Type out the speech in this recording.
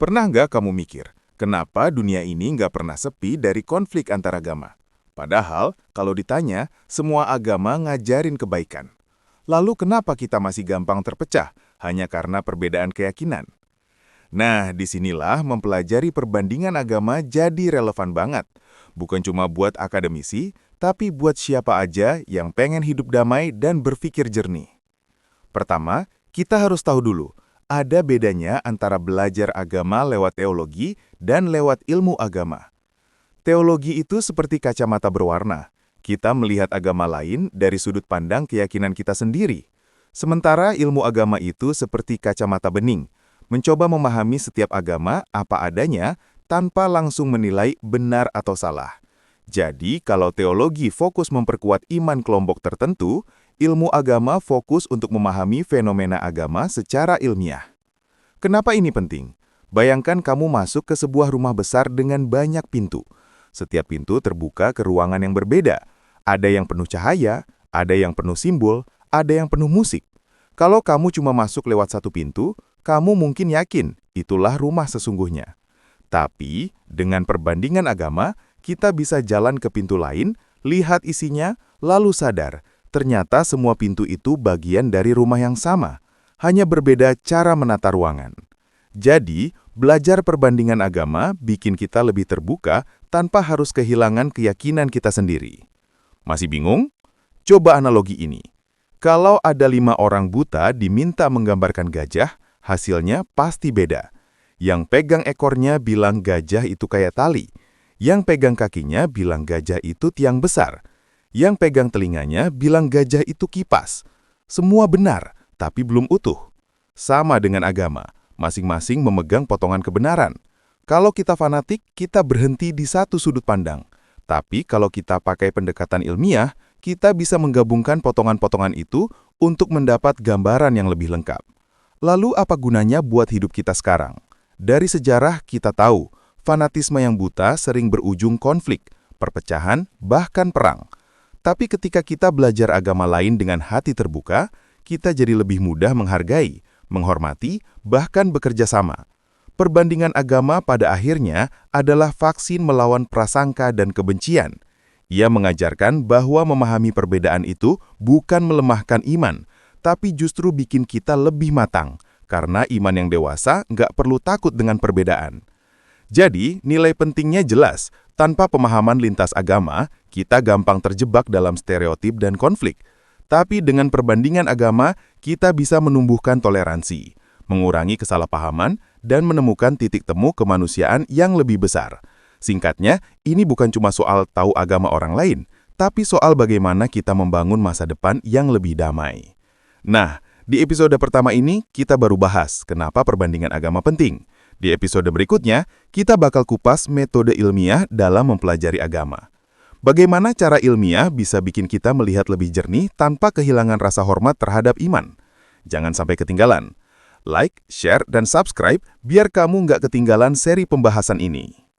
Pernah nggak kamu mikir, kenapa dunia ini nggak pernah sepi dari konflik antar agama? Padahal, kalau ditanya, semua agama ngajarin kebaikan. Lalu kenapa kita masih gampang terpecah hanya karena perbedaan keyakinan? Nah, disinilah mempelajari perbandingan agama jadi relevan banget. Bukan cuma buat akademisi, tapi buat siapa aja yang pengen hidup damai dan berpikir jernih. Pertama, kita harus tahu dulu, ada bedanya antara belajar agama lewat teologi dan lewat ilmu agama. Teologi itu seperti kacamata berwarna. Kita melihat agama lain dari sudut pandang keyakinan kita sendiri. Sementara ilmu agama itu seperti kacamata bening, mencoba memahami setiap agama apa adanya tanpa langsung menilai benar atau salah. Jadi, kalau teologi fokus memperkuat iman kelompok tertentu, ilmu agama fokus untuk memahami fenomena agama secara ilmiah. Kenapa ini penting? Bayangkan kamu masuk ke sebuah rumah besar dengan banyak pintu. Setiap pintu terbuka ke ruangan yang berbeda. Ada yang penuh cahaya, ada yang penuh simbol, ada yang penuh musik. Kalau kamu cuma masuk lewat satu pintu, kamu mungkin yakin itulah rumah sesungguhnya. Tapi, dengan perbandingan agama, kita bisa jalan ke pintu lain, lihat isinya, lalu sadar, ternyata semua pintu itu bagian dari rumah yang sama, hanya berbeda cara menata ruangan. Jadi, belajar perbandingan agama bikin kita lebih terbuka tanpa harus kehilangan keyakinan kita sendiri. Masih bingung? Coba analogi ini. Kalau ada 5 orang buta diminta menggambarkan gajah, hasilnya pasti beda. Yang pegang ekornya bilang gajah itu kayak tali. Yang pegang kakinya bilang gajah itu tiang besar. Yang pegang telinganya bilang gajah itu kipas. Semua benar, tapi belum utuh. Sama dengan agama, masing-masing memegang potongan kebenaran. Kalau kita fanatik, kita berhenti di satu sudut pandang. Tapi kalau kita pakai pendekatan ilmiah, kita bisa menggabungkan potongan-potongan itu untuk mendapat gambaran yang lebih lengkap. Lalu apa gunanya buat hidup kita sekarang? Dari sejarah kita tahu, fanatisme yang buta sering berujung konflik, perpecahan, bahkan perang. Tapi ketika kita belajar agama lain dengan hati terbuka, kita jadi lebih mudah menghargai, menghormati, bahkan bekerja sama. Perbandingan agama pada akhirnya adalah vaksin melawan prasangka dan kebencian. Ia mengajarkan bahwa memahami perbedaan itu bukan melemahkan iman, tapi justru bikin kita lebih matang, karena iman yang dewasa nggak perlu takut dengan perbedaan. Jadi, nilai pentingnya jelas. Tanpa pemahaman lintas agama, kita gampang terjebak dalam stereotip dan konflik. Tapi dengan perbandingan agama, kita bisa menumbuhkan toleransi, mengurangi kesalahpahaman, dan menemukan titik temu kemanusiaan yang lebih besar. Singkatnya, ini bukan cuma soal tahu agama orang lain, tapi soal bagaimana kita membangun masa depan yang lebih damai. Nah, di episode pertama ini, kita baru bahas kenapa perbandingan agama penting. Di episode berikutnya, kita bakal kupas metode ilmiah dalam mempelajari agama. Bagaimana cara ilmiah bisa bikin kita melihat lebih jernih tanpa kehilangan rasa hormat terhadap iman? Jangan sampai ketinggalan. Like, share, dan subscribe biar kamu nggak ketinggalan seri pembahasan ini.